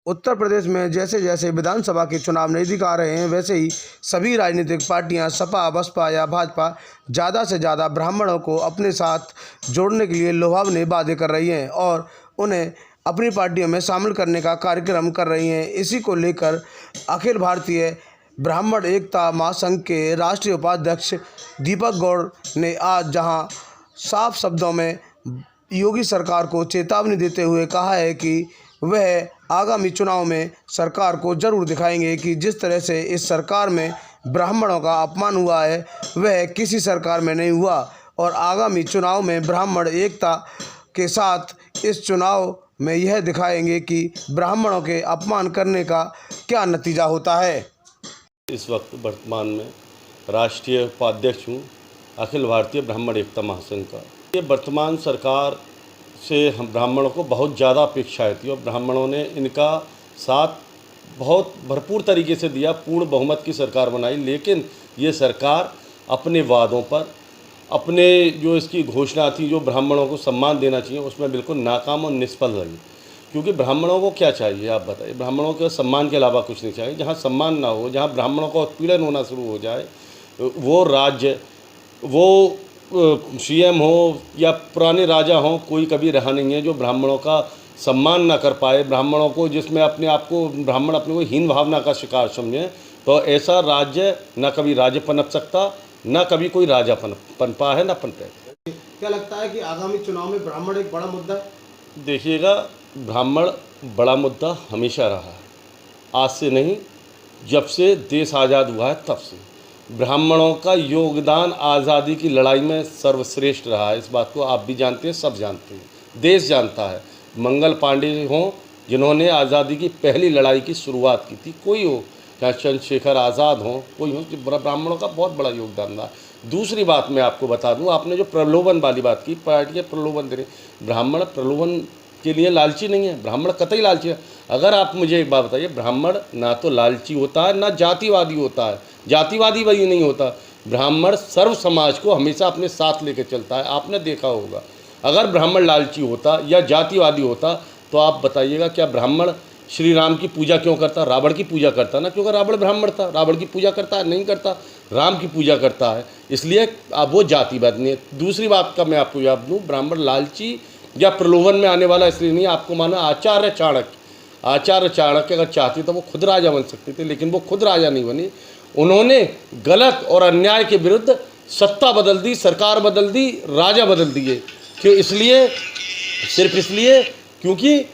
उत्तर प्रदेश में जैसे जैसे विधानसभा के चुनाव नज़दीक आ रहे हैं, वैसे ही सभी राजनीतिक पार्टियां सपा, बसपा या भाजपा ज़्यादा से ज़्यादा ब्राह्मणों को अपने साथ जोड़ने के लिए लुभावने वादे कर रही हैं और उन्हें अपनी पार्टियों में शामिल करने का कार्यक्रम कर रही हैं। इसी को लेकर अखिल भारतीय ब्राह्मण एकता महासंघ के राष्ट्रीय उपाध्यक्ष दीपक गौड़ ने आज जहां साफ शब्दों में योगी सरकार को चेतावनी देते हुए कहा है कि वह आगामी चुनाव में सरकार को जरूर दिखाएंगे कि जिस तरह से इस सरकार में ब्राह्मणों का अपमान हुआ है वह किसी सरकार में नहीं हुआ, और आगामी चुनाव में ब्राह्मण एकता के साथ इस चुनाव में यह दिखाएंगे कि ब्राह्मणों के अपमान करने का क्या नतीजा होता है। इस वक्त वर्तमान में राष्ट्रीय उपाध्यक्ष हूँ अखिल भारतीय ब्राह्मण एकता महासंघ का। ये वर्तमान सरकार से हम ब्राह्मणों को बहुत ज़्यादा अपेक्षाएं थी और ब्राह्मणों ने इनका साथ बहुत भरपूर तरीके से दिया, पूर्ण बहुमत की सरकार बनाई। लेकिन ये सरकार अपने वादों पर, अपने जो इसकी घोषणा थी जो ब्राह्मणों को सम्मान देना चाहिए, उसमें बिल्कुल नाकाम और निष्फल रही। क्योंकि ब्राह्मणों को क्या चाहिए आप बताइए? ब्राह्मणों के सम्मान के अलावा कुछ नहीं चाहिए। जहाँ सम्मान ना हो, जहाँ ब्राह्मणों का उत्पीड़न होना शुरू हो जाए, वो राज्य, वो सीएम हो या पुराने राजा हों, कोई कभी रहा नहीं है जो ब्राह्मणों का सम्मान ना कर पाए, ब्राह्मणों को, जिसमें अपने आप को ब्राह्मण अपने को हीन भावना का शिकार समझें, तो ऐसा राज्य ना कभी राज्य पनप सकता, ना कभी कोई राजा पनपा है, ना पनपे। क्या लगता है कि आगामी चुनाव में ब्राह्मण एक बड़ा मुद्दा है? देखिएगा, ब्राह्मण बड़ा मुद्दा हमेशा रहा है, आज से नहीं, जब से देश आज़ाद हुआ है तब से ब्राह्मणों का योगदान आज़ादी की लड़ाई में सर्वश्रेष्ठ रहा है। इस बात को आप भी जानते हैं, सब जानते हैं, देश जानता है। मंगल पांडे हों जिन्होंने आज़ादी की पहली लड़ाई की शुरुआत की थी, कोई हो, चाहे चंद्रशेखर आज़ाद हों, कोई हो, ब्राह्मणों का बहुत बड़ा योगदान रहा। दूसरी बात मैं आपको बता दूं, आपने जो प्रलोभन वाली बात की, पार्टी के प्रलोभन दे रहे, ब्राह्मण प्रलोभन के लिए लालची नहीं है, ब्राह्मण कतई लालची है। अगर आप मुझे एक बात बताइए, ब्राह्मण ना तो लालची होता है, ना जातिवादी होता है, जातिवादी वही नहीं होता। ब्राह्मण सर्व समाज को हमेशा अपने साथ लेकर चलता है, आपने देखा होगा। अगर ब्राह्मण लालची होता या जातिवादी होता तो आप बताइएगा, क्या ब्राह्मण श्री राम की पूजा क्यों करता? रावण की पूजा करता ना, क्योंकि रावण ब्राह्मण था। रावण की पूजा करता है? नहीं करता, राम की पूजा करता है, इसलिए अब वो जातिवाद नहीं है। दूसरी बात का मैं आपको याद दूँ, ब्राह्मण लालची या प्रलोभन में आने वाला इसलिए नहीं, आपको माना आचार्य चाणक्य अगर चाहते तो वो खुद राजा बन सकते थे, लेकिन वो खुद राजा नहीं बने। उन्होंने गलत और अन्याय के विरुद्ध सत्ता बदल दी, सरकार बदल दी, राजा बदल दिए। क्यों? इसलिए, सिर्फ इसलिए क्योंकि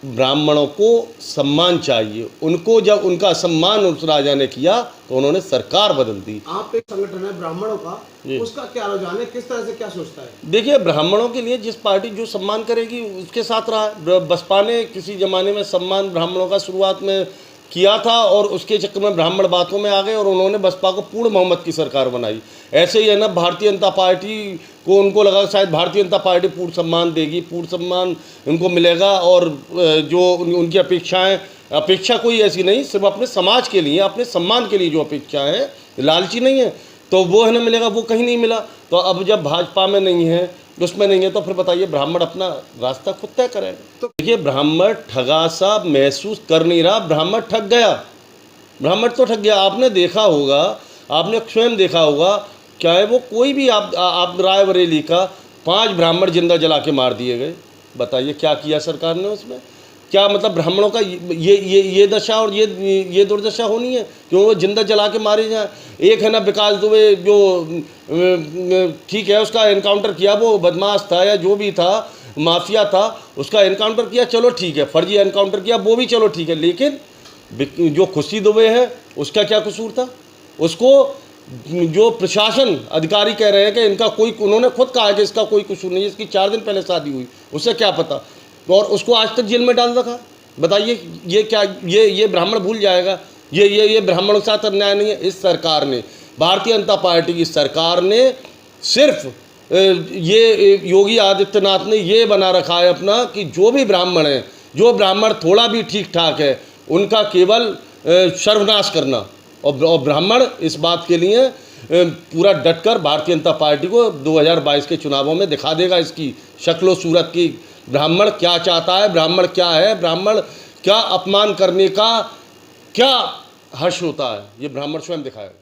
ब्राह्मणों को सम्मान चाहिए। उनको जब उनका सम्मान उस राजा ने किया तो उन्होंने सरकार बदल दी। आप एक संगठन है ब्राह्मणों का, उसका क्या रुझान है, किस तरह से क्या सोचता है? देखिए, ब्राह्मणों के लिए जिस पार्टी जो सम्मान करेगी उसके साथ रहा है। बसपा ने किसी ज़माने में सम्मान ब्राह्मणों का शुरुआत में किया था और उसके चक्कर में ब्राह्मण बातों में आ गए और उन्होंने बसपा को पूर्ण बहुमत की सरकार बनाई। ऐसे ही है ना, भारतीय जनता पार्टी को उनको लगा शायद भारतीय जनता पार्टी पूर्ण सम्मान देगी, पूर्ण सम्मान उनको मिलेगा, और जो उनकी अपेक्षा कोई ऐसी नहीं, सिर्फ अपने समाज के लिए, अपने सम्मान के लिए जो अपेक्षा है, लालची नहीं है, तो वो है ना मिलेगा, वो कहीं नहीं मिला। तो अब जब भाजपा में नहीं है, उसमें नहीं है, तो फिर बताइए ब्राह्मण अपना रास्ता खुद तय करेगा। तो देखिए, ब्राह्मण ठगा सा महसूस कर नहीं रहा, ब्राह्मण ठग गया, ब्राह्मण तो ठग गया। आपने देखा होगा, आपने स्वयं देखा होगा, चाहे वो कोई भी आप रायबरेली का 5 ब्राह्मण जिंदा जला के मार दिए गए। बताइए क्या किया सरकार ने उसमें? क्या मतलब ब्राह्मणों का ये दशा और ये दुर्दशा होनी है क्यों वो जिंदा जला के मारे जाए? एक है ना विकास दुबे, जो ठीक है उसका एनकाउंटर किया, वो बदमाश था या जो भी था, माफिया था, उसका एनकाउंटर किया, चलो ठीक है, फर्जी एनकाउंटर किया, वो भी चलो ठीक है। लेकिन जो खुशी दुबे है उसका क्या कसूर था? उसको जो प्रशासन अधिकारी कह रहे हैं कि इनका कोई, उन्होंने खुद कहा है कि इसका कोई कसूर नहीं, इसकी 4 दिन पहले शादी हुई, उससे क्या पता, और उसको आज तक जेल में डाल रखा। बताइए ये क्या, ये ब्राह्मण भूल जाएगा? ये ब्राह्मणों के साथ अन्याय नहीं है? इस सरकार ने, भारतीय जनता पार्टी की सरकार ने सिर्फ ये योगी आदित्यनाथ ने ये बना रखा है अपना कि जो भी ब्राह्मण है, जो ब्राह्मण थोड़ा भी ठीक ठाक है, उनका केवल सर्वनाश करना। और ब्राह्मण इस बात के लिए पूरा डटकर भारतीय जनता पार्टी को 2022 के चुनावों में दिखा देगा इसकी शक्ल सूरत की। ब्राह्मण क्या चाहता है, ब्राह्मण क्या है, ब्राह्मण क्या अपमान करने का क्या हर्ष होता है, ये ब्राह्मण स्वयं दिखाएगा।